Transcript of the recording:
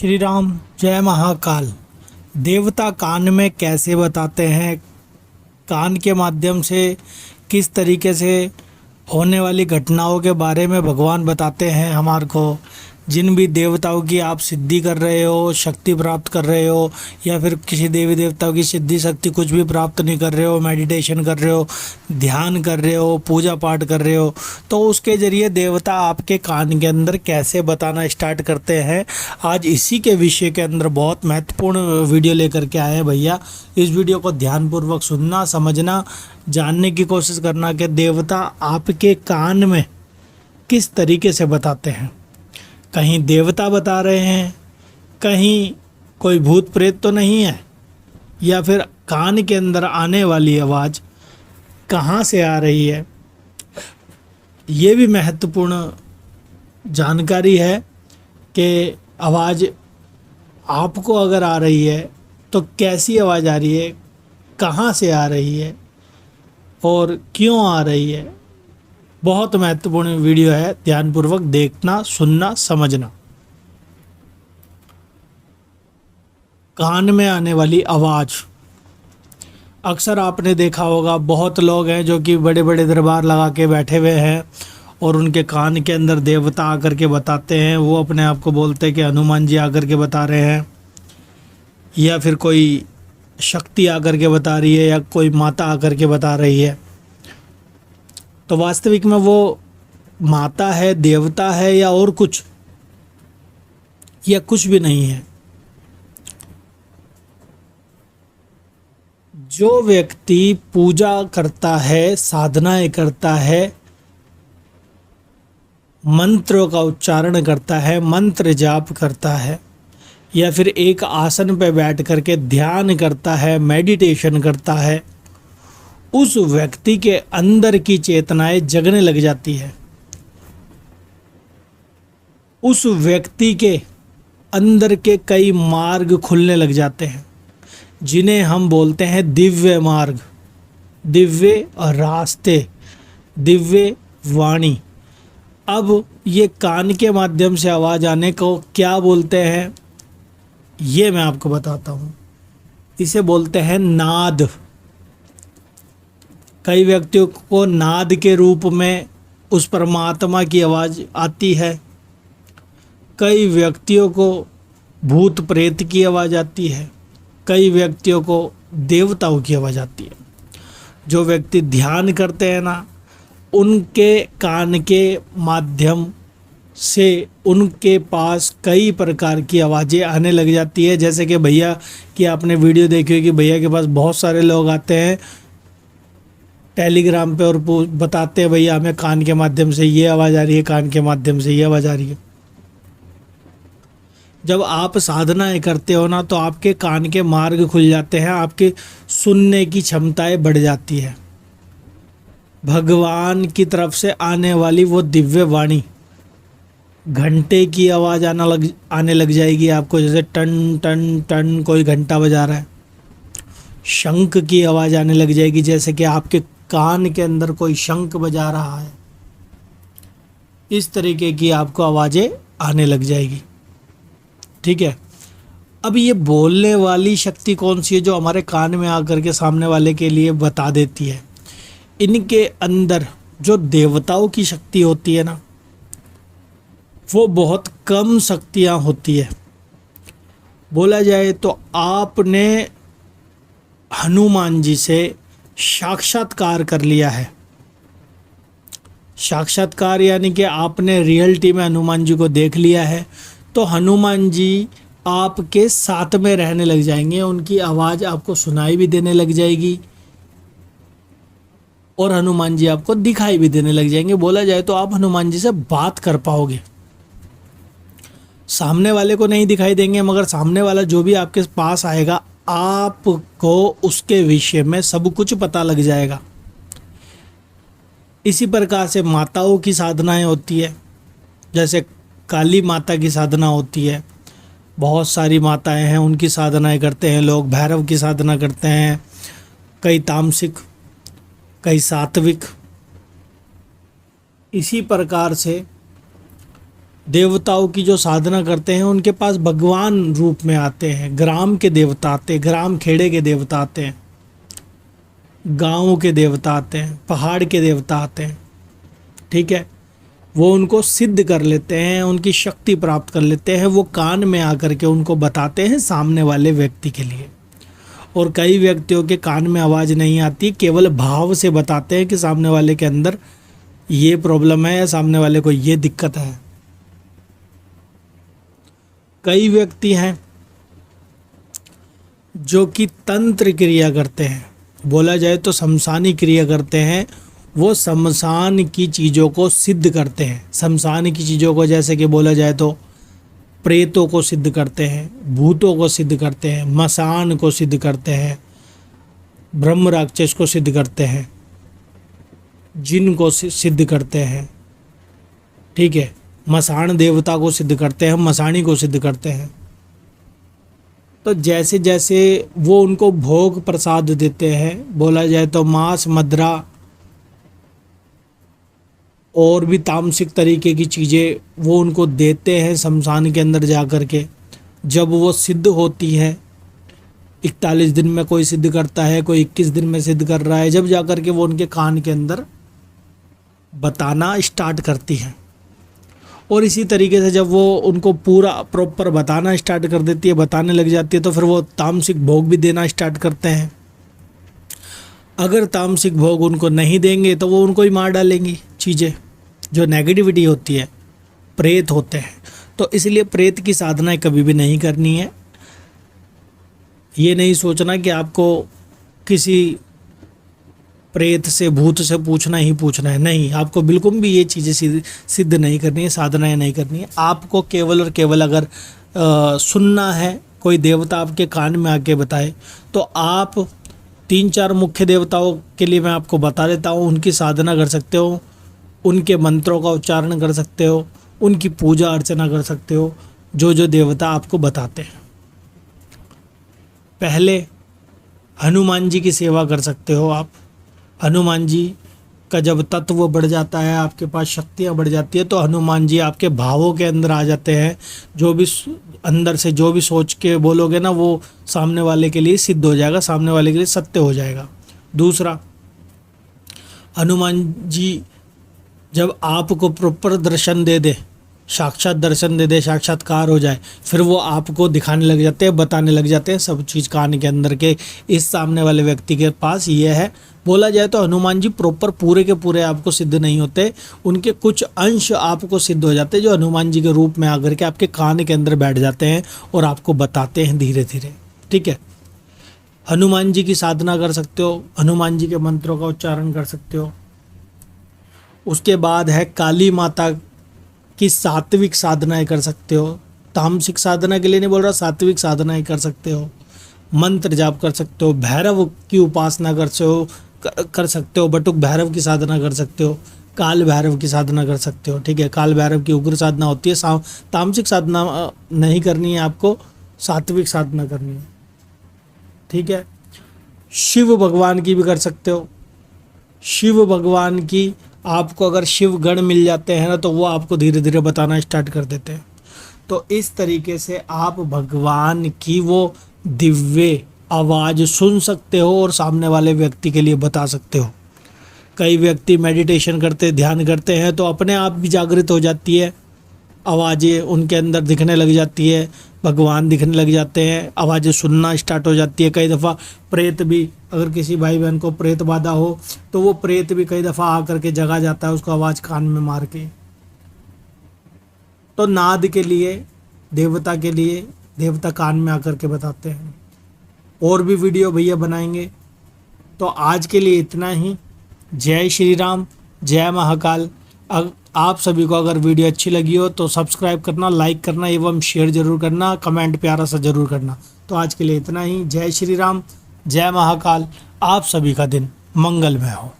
श्री राम जय महाकाल। देवता कान में कैसे बताते हैं, कान के माध्यम से किस तरीके से होने वाली घटनाओं के बारे में भगवान बताते हैं हमारे को। जिन भी देवताओं की आप सिद्धि कर रहे हो, शक्ति प्राप्त कर रहे हो, या फिर किसी देवी देवताओं की सिद्धि शक्ति कुछ भी प्राप्त नहीं कर रहे हो, मेडिटेशन कर रहे हो, ध्यान कर रहे हो, पूजा पाठ कर रहे हो, तो उसके ज़रिए देवता आपके कान के अंदर कैसे बताना स्टार्ट करते हैं। आज इसी के विषय के अंदर बहुत महत्वपूर्ण वीडियो लेकर के आए हैं भैया। इस वीडियो को ध्यानपूर्वक सुनना, समझना, जानने की कोशिश करना कि देवता आपके कान में किस तरीके से बताते हैं। कहीं देवता बता रहे हैं, कहीं कोई भूत प्रेत तो नहीं है, या फिर कान के अंदर आने वाली आवाज़ कहाँ से आ रही है, ये भी महत्वपूर्ण जानकारी है कि आवाज़ आपको अगर आ रही है तो कैसी आवाज़ आ रही है, कहाँ से आ रही है और क्यों आ रही है। बहुत महत्वपूर्ण वीडियो है, ध्यानपूर्वक देखना, सुनना, समझना। कान में आने वाली आवाज़ अक्सर आपने देखा होगा, बहुत लोग हैं जो कि बड़े बड़े दरबार लगा के बैठे हुए हैं और उनके कान के अंदर देवता आकर के बताते हैं। वो अपने आप को बोलते हैं कि हनुमान जी आकर के बता रहे हैं, या फिर कोई शक्ति आकर के बता रही है, या कोई माता आकर के बता रही है। तो वास्तविक में वो माता है, देवता है, या और कुछ, या कुछ भी नहीं है। जो व्यक्ति पूजा करता है, साधनाएं करता है, मंत्रों का उच्चारण करता है, मंत्र जाप करता है, या फिर एक आसन पर बैठ करके ध्यान करता है, मेडिटेशन करता है, उस व्यक्ति के अंदर की चेतनाएं जगने लग जाती है। उस व्यक्ति के अंदर के कई मार्ग खुलने लग जाते हैं, जिन्हें हम बोलते हैं दिव्य मार्ग, दिव्य रास्ते, दिव्य वाणी। अब ये कान के माध्यम से आवाज़ आने को क्या बोलते हैं, ये मैं आपको बताता हूँ। इसे बोलते हैं नाद। कई व्यक्तियों को नाद के रूप में उस परमात्मा की आवाज़ आती है, कई व्यक्तियों को भूत प्रेत की आवाज़ आती है, कई व्यक्तियों को देवताओं की आवाज़ आती है। जो व्यक्ति ध्यान करते हैं ना, उनके कान के माध्यम से उनके पास कई प्रकार की आवाज़ें आने लग जाती है। जैसे कि भैया की आपने वीडियो देखी होगी, भैया के पास बहुत सारे लोग आते हैं टेलीग्राम पे और बताते हैं भैया हमें कान के माध्यम से ये आवाज़ आ रही है, कान के माध्यम से ये आवाज़ आ रही है। जब आप साधनाएं करते हो ना, तो आपके कान के मार्ग खुल जाते हैं, आपके सुनने की क्षमताएं बढ़ जाती है। भगवान की तरफ से आने वाली वो दिव्य वाणी, घंटे की आवाज़ आने लग जाएगी आपको, जैसे टन टन टन कोई घंटा बजा रहा है। शंख की आवाज़ आने लग जाएगी, जैसे कि आपके कान के अंदर कोई शंख बजा रहा है। इस तरीके की आपको आवाज़ें आने लग जाएगी। ठीक है। अब ये बोलने वाली शक्ति कौन सी है जो हमारे कान में आकर के सामने वाले के लिए बता देती है? इनके अंदर जो देवताओं की शक्ति होती है ना, वो बहुत कम शक्तियाँ होती है। बोला जाए तो आपने हनुमान जी से साक्षात्कार कर लिया है। साक्षात्कार यानी कि आपने रियलिटी में हनुमान जी को देख लिया है, तो हनुमान जी आपके साथ में रहने लग जाएंगे, उनकी आवाज़ आपको सुनाई भी देने लग जाएगी और हनुमान जी आपको दिखाई भी देने लग जाएंगे। बोला जाए तो आप हनुमान जी से बात कर पाओगे। सामने वाले को नहीं दिखाई देंगे, मगर सामने वाला जो भी आपके पास आएगा, आपको उसके विषय में सब कुछ पता लग जाएगा। इसी प्रकार से माताओं की साधनाएं होती है, जैसे काली माता की साधना होती है। बहुत सारी माताएं हैं, उनकी साधनाएं करते हैं लोग। भैरव की साधना करते हैं, कई तामसिक, कई सात्विक। इसी प्रकार से देवताओं की जो साधना करते हैं उनके पास भगवान रूप में आते हैं। ग्राम के देवता आते हैं, ग्राम खेड़े के देवता आते हैं, गाँव के देवता आते हैं, पहाड़ के देवता आते हैं। ठीक है, वो उनको सिद्ध कर लेते हैं, उनकी शक्ति प्राप्त कर लेते हैं। वो कान में आकर के उनको बताते हैं सामने वाले व्यक्ति के लिए। और कई व्यक्तियों के कान में आवाज़ नहीं आती, केवल भाव से बताते हैं कि सामने वाले के अंदर ये प्रॉब्लम है या सामने वाले को ये दिक्कत है। कई व्यक्ति हैं जो कि तंत्र क्रिया करते हैं, बोला जाए तो शमशानी क्रिया करते हैं। वो शमशान की चीज़ों को सिद्ध करते हैं। शमशान की चीज़ों को जैसे कि बोला जाए तो प्रेतों को सिद्ध करते हैं, भूतों को सिद्ध करते हैं, मसान को सिद्ध करते हैं, ब्रह्म राक्षस को सिद्ध करते हैं, जिन को सिद्ध करते हैं। ठीक है, मसान देवता को सिद्ध करते हैं, मसाणी को सिद्ध करते हैं। तो जैसे जैसे वो उनको भोग प्रसाद देते हैं, बोला जाए तो मांस, मदिरा और भी तामसिक तरीके की चीज़ें वो उनको देते हैं शमशान के अंदर जा कर के। जब वो सिद्ध होती है, 41 दिन में कोई सिद्ध करता है, कोई 21 दिन में सिद्ध कर रहा है, जब जा कर के वो उनके कान के अंदर बताना स्टार्ट करती है। और इसी तरीके से जब वो उनको पूरा प्रॉपर बताना स्टार्ट कर देती है, बताने लग जाती है, तो फिर वो तामसिक भोग भी देना स्टार्ट करते हैं। अगर तामसिक भोग उनको नहीं देंगे तो वो उनको ही मार डालेंगी चीज़ें। जो नेगेटिविटी होती है, प्रेत होते हैं। तो इसलिए प्रेत की साधना कभी भी नहीं करनी है। ये नहीं सोचना कि आपको किसी प्रेत से, भूत से पूछना ही पूछना है। नहीं, आपको बिल्कुल भी ये चीज़ें सिद्ध नहीं करनी है, साधनाएं नहीं करनी है। आपको केवल और केवल अगर सुनना है, कोई देवता आपके कान में आके बताए, तो आप 3-4 मुख्य देवताओं के लिए मैं आपको बता देता हूँ। उनकी साधना कर सकते हो, उनके मंत्रों का उच्चारण कर सकते हो, उनकी पूजा अर्चना कर सकते हो, जो जो देवता आपको बताते हैं। पहले हनुमान जी की सेवा कर सकते हो आप। हनुमान जी का जब तत्व बढ़ जाता है, आपके पास शक्तियाँ बढ़ जाती है, तो हनुमान जी आपके भावों के अंदर आ जाते हैं। जो भी अंदर से जो भी सोच के बोलोगे ना, वो सामने वाले के लिए सिद्ध हो जाएगा, सामने वाले के लिए सत्य हो जाएगा। दूसरा, हनुमान जी जब आपको प्रॉपर दर्शन दे दे, साक्षात दर्शन दे दे, साक्षात्कार हो जाए, फिर वो आपको दिखाने लग जाते हैं, बताने लग जाते हैं सब चीज़ कान के अंदर के इस सामने वाले व्यक्ति के पास ये है। बोला जाए तो हनुमान जी प्रॉपर पूरे के पूरे आपको सिद्ध नहीं होते, उनके कुछ अंश आपको सिद्ध हो जाते हैं, जो हनुमान जी के रूप में आकर के आपके कान के अंदर बैठ जाते हैं और आपको बताते हैं धीरे धीरे। ठीक है, हनुमान जी की साधना कर सकते हो, हनुमान जी के मंत्रों का उच्चारण कर सकते हो। उसके बाद है काली माता की सात्विक साधनाएं कर सकते हो। तामसिक साधना के लिए नहीं बोल रहा, सात्विक साधनाएं कर सकते हो। मंत्र जाप कर सकते हो, भैरव की उपासना कर सकते हो, बटुक भैरव की साधना कर सकते हो, काल भैरव की साधना कर सकते हो। ठीक है, काल भैरव की उग्र साधना होती है। तामसिक साधना नहीं करनी है आपको, सात्विक साधना करनी है। ठीक है, शिव भगवान की भी कर सकते हो। शिव भगवान की आपको अगर शिव गण मिल जाते हैं ना, तो वो आपको धीरे धीरे बताना स्टार्ट कर देते हैं। तो इस तरीके से आप भगवान की वो दिव्य आवाज़ सुन सकते हो और सामने वाले व्यक्ति के लिए बता सकते हो। कई व्यक्ति मेडिटेशन करते, ध्यान करते हैं, तो अपने आप भी जागृत हो जाती है, आवाज़ें उनके अंदर दिखने लग जाती है, भगवान दिखने लग जाते हैं, आवाज़ें सुनना स्टार्ट हो जाती है। कई दफ़ा प्रेत भी, अगर किसी भाई बहन को प्रेत बाधा हो, तो वो प्रेत भी कई दफ़ा आकर के जगा जाता है, उसको आवाज़ कान में मार के। तो नाद के लिए, देवता के लिए, देवता कान में आकर के बताते हैं। और भी वीडियो भैया बनाएंगे। तो आज के लिए इतना ही। जय श्री राम, जय महाकाल। आप सभी को अगर वीडियो अच्छी लगी हो तो सब्सक्राइब करना, लाइक करना एवं शेयर जरूर करना, कमेंट प्यारा सा जरूर करना। तो आज के लिए इतना ही। जय श्री राम, जय महाकाल। आप सभी का दिन मंगलमय हो।